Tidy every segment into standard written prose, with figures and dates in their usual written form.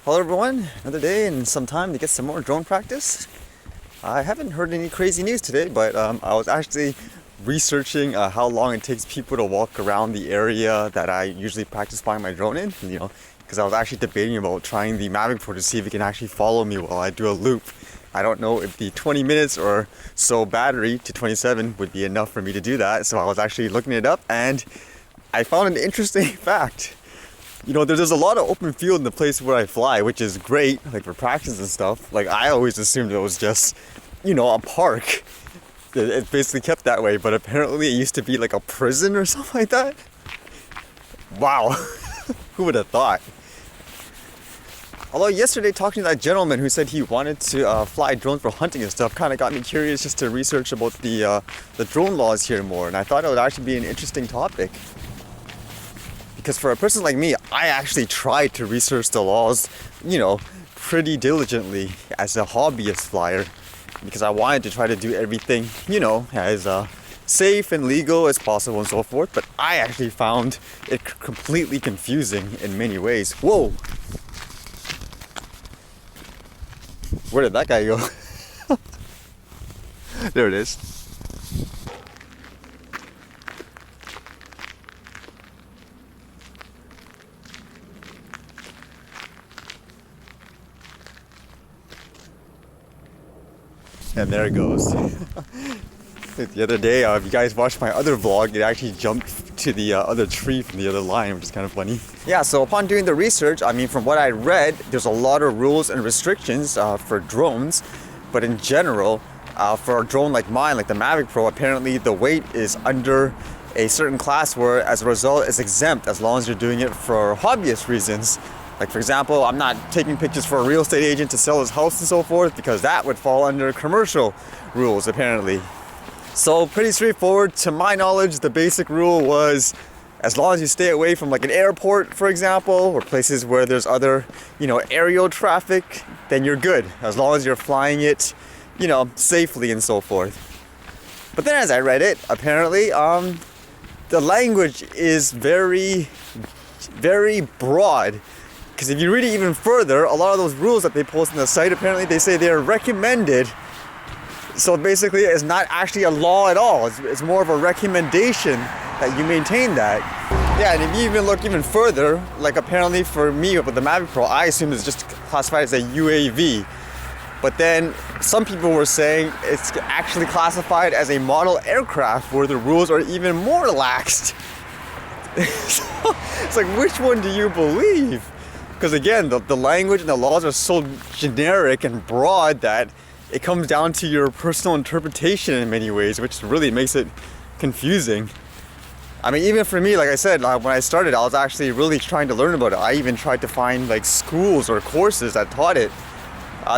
Hello everyone, another day and some time to get some more drone practice. I haven't heard any crazy news today, but I was actually researching how long it takes people to walk around the area that I usually practice flying my drone in, because I was actually debating about trying the Mavic Pro to see if it can actually follow me while I do a loop. I don't know if the 20 minutes or so battery to 27 would be enough for me to do that, so I was actually looking it up and I found an interesting fact. There's a lot of open field in the place where I fly, which is great, like for practice and stuff. Like I always assumed it was just, a park. It's basically kept that way, but apparently it used to be like a prison or something like that. Wow, who would have thought? Although yesterday talking to that gentleman who said he wanted to fly drones for hunting and stuff kind of got me curious just to research about the drone laws here more, and I thought it would actually be an interesting topic. Because for a person like me, I actually tried to research the laws, pretty diligently as a hobbyist flyer, because I wanted to try to do everything, as safe and legal as possible and so forth. But I actually found it completely confusing in many ways. Whoa! Where did that guy go? There it is. And there it goes. The other day, if you guys watched my other vlog, it actually jumped to the other tree from the other line, which is kind of funny. Yeah, so upon doing the research, from what I read, there's a lot of rules and restrictions for drones. But in general, for a drone like mine, like the Mavic Pro, apparently the weight is under a certain class where, as a result, it's exempt as long as you're doing it for hobbyist reasons. Like, for example, I'm not taking pictures for a real estate agent to sell his house and so forth, because that would fall under commercial rules, apparently. So pretty straightforward. To my knowledge, the basic rule was as long as you stay away from like an airport, for example, or places where there's other, aerial traffic, then you're good. As long as you're flying it, safely and so forth. But then as I read it, apparently, the language is very, very broad. Because if you read it even further, a lot of those rules that they post on the site, apparently they say they're recommended. So basically it's not actually a law at all. It's more of a recommendation that you maintain that. Yeah, and if you even look even further, like apparently for me with the Mavic Pro, I assume it's just classified as a UAV. But then some people were saying it's actually classified as a model aircraft where the rules are even more relaxed. So it's like, which one do you believe? Because again, the language and the laws are so generic and broad that it comes down to your personal interpretation in many ways, which really makes it confusing. Even for me, like I said, when I started, I was actually really trying to learn about it. I even tried to find like schools or courses that taught it.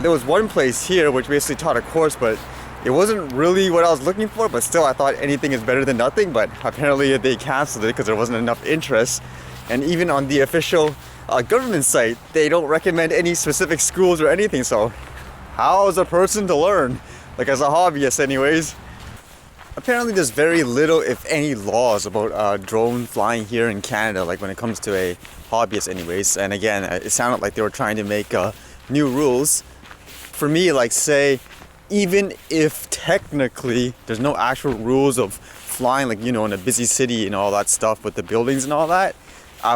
There was one place here which basically taught a course, but it wasn't really what I was looking for, but still I thought anything is better than nothing. But apparently they canceled it because there wasn't enough interest. And even on the official government site, they don't recommend any specific schools or anything. So how is a person to learn? Like as a hobbyist anyways. Apparently there's very little, if any, laws about drone flying here in Canada, like when it comes to a hobbyist anyways. And again, it sounded like they were trying to make new rules. For me, like say, even if technically there's no actual rules of flying, like, in a busy city and all that stuff with the buildings and all that,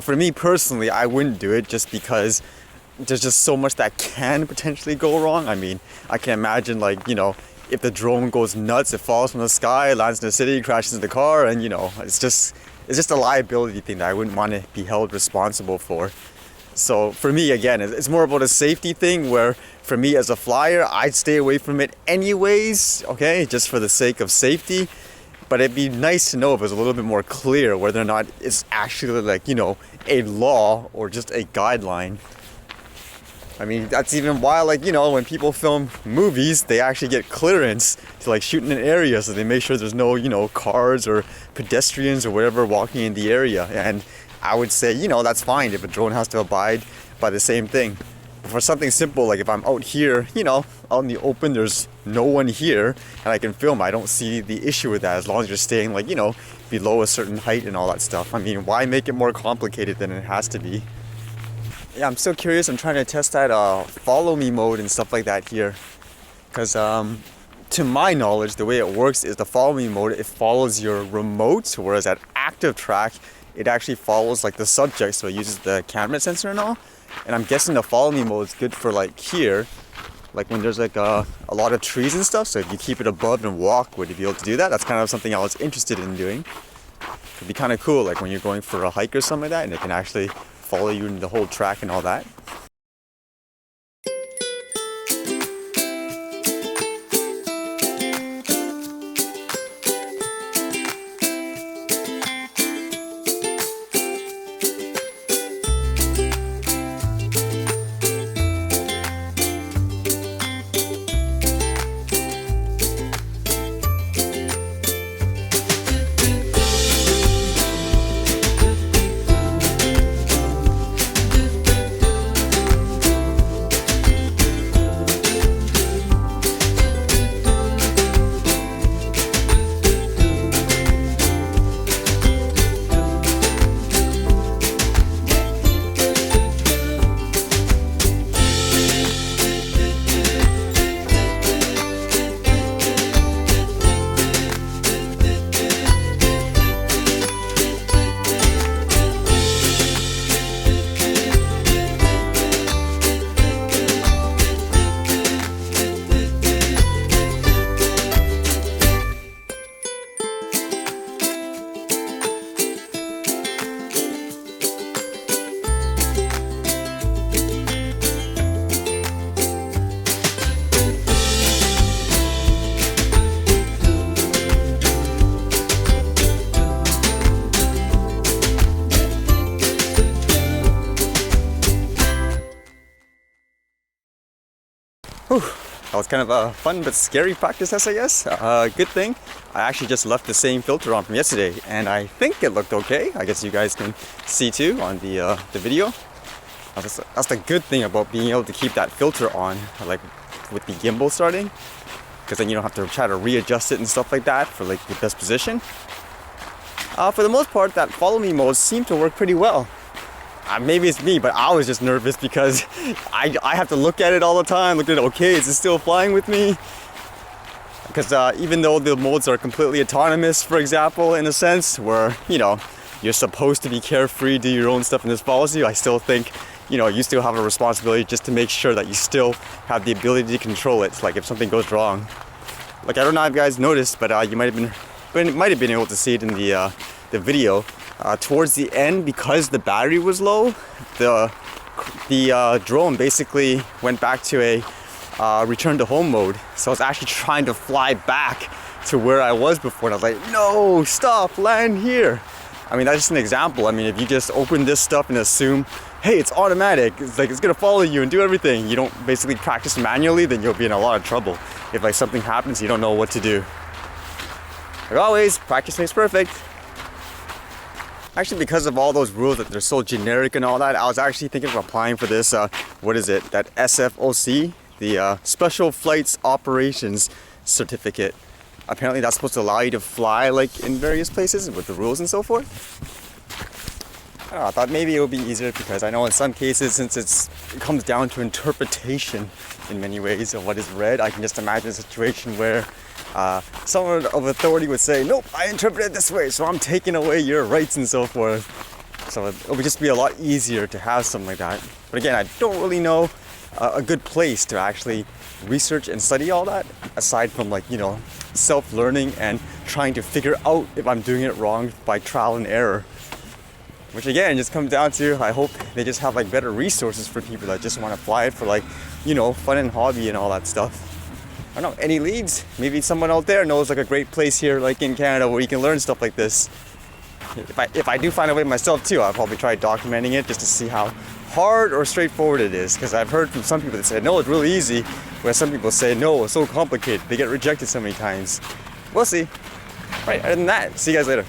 for me personally, I wouldn't do it just because there's just so much that can potentially go wrong. I can imagine if the drone goes nuts, it falls from the sky, lands in the city, crashes into the car, and it's just a liability thing that I wouldn't want to be held responsible for. So for me, again, it's more about a safety thing where for me as a flyer, I'd stay away from it anyways, okay, just for the sake of safety. But it'd be nice to know if it was a little bit more clear whether or not it's actually a law or just a guideline. That's even why, when people film movies, they actually get clearance to shoot in an area, so they make sure there's no, cars or pedestrians or whatever walking in the area. And I would say, that's fine if a drone has to abide by the same thing. But for something simple, like if I'm out here, out in the open, there's no one here, and I can film, I don't see the issue with that as long as you're staying below a certain height and all that stuff. Why make it more complicated than it has to be? yeah, I'm still curious. I'm trying to test that follow me mode and stuff like that here. Because to my knowledge, the way it works is the follow me mode, it follows your remote, whereas at active track, it actually follows like the subject, so it uses the camera sensor and all. And I'm guessing the follow me mode is good for like here, like when there's like a lot of trees and stuff. So if you keep it above and walk, would you be able to do that? That's kind of something I was interested in doing. It'd be kind of cool, like when you're going for a hike or something like that, and it can actually follow you in the whole track and all that. Whew. That was kind of a fun but scary practice test, I guess. Good thing I actually just left the same filter on from yesterday, and I think it looked okay. I guess you guys can see too on the video. That's the good thing about being able to keep that filter on, like with the gimbal starting, because then you don't have to try to readjust it and stuff like that for like the best position. For the most part, that follow me mode seemed to work pretty well. Maybe it's me, but I was just nervous because I have to look at it all the time, look at it, okay, is it still flying with me? Because even though the modes are completely autonomous, for example, in a sense, where, you know, you're supposed to be carefree, do your own stuff and this follows you, I still think, you know, you still have a responsibility just to make sure that you still have the ability to control it, like if something goes wrong. Like, I don't know if you guys noticed, but you might have been able to see it in the video. Towards the end, because the battery was low, the drone basically went back to a return to home mode. So I was actually trying to fly back to where I was before, and I was like, no, stop, land here. I mean, that's just an example. I mean, if you just open this stuff and assume, hey, it's automatic, it's like it's gonna follow you and do everything, you don't basically practice manually, then you'll be in a lot of trouble. If like something happens, you don't know what to do. Like always, practice makes perfect. Actually, because of all those rules that they're so generic and all that, I was actually thinking of applying for this, what is it, that SFOC, the Special Flights Operations Certificate. Apparently that's supposed to allow you to fly like in various places with the rules and so forth. I don't know, I thought maybe it would be easier because I know in some cases, since it comes down to interpretation in many ways of what is read, I can just imagine a situation where someone of authority would say, nope, I interpret it this way, so I'm taking away your rights and so forth. So it would just be a lot easier to have something like that. But again, I don't really know a good place to actually research and study all that, aside from like, you know, self-learning and trying to figure out if I'm doing it wrong by trial and error. Which again, just comes down to, I hope they just have like better resources for people that just want to fly it for like, you know, fun and hobby and all that stuff. I don't know, any leads? Maybe someone out there knows like a great place here like in Canada where you can learn stuff like this. If I do find a way myself too, I'll probably try documenting it just to see how hard or straightforward it is. Because I've heard from some people that say, no, it's really easy. Whereas some people say, no, it's so complicated. They get rejected so many times. We'll see. Right, other than that, see you guys later.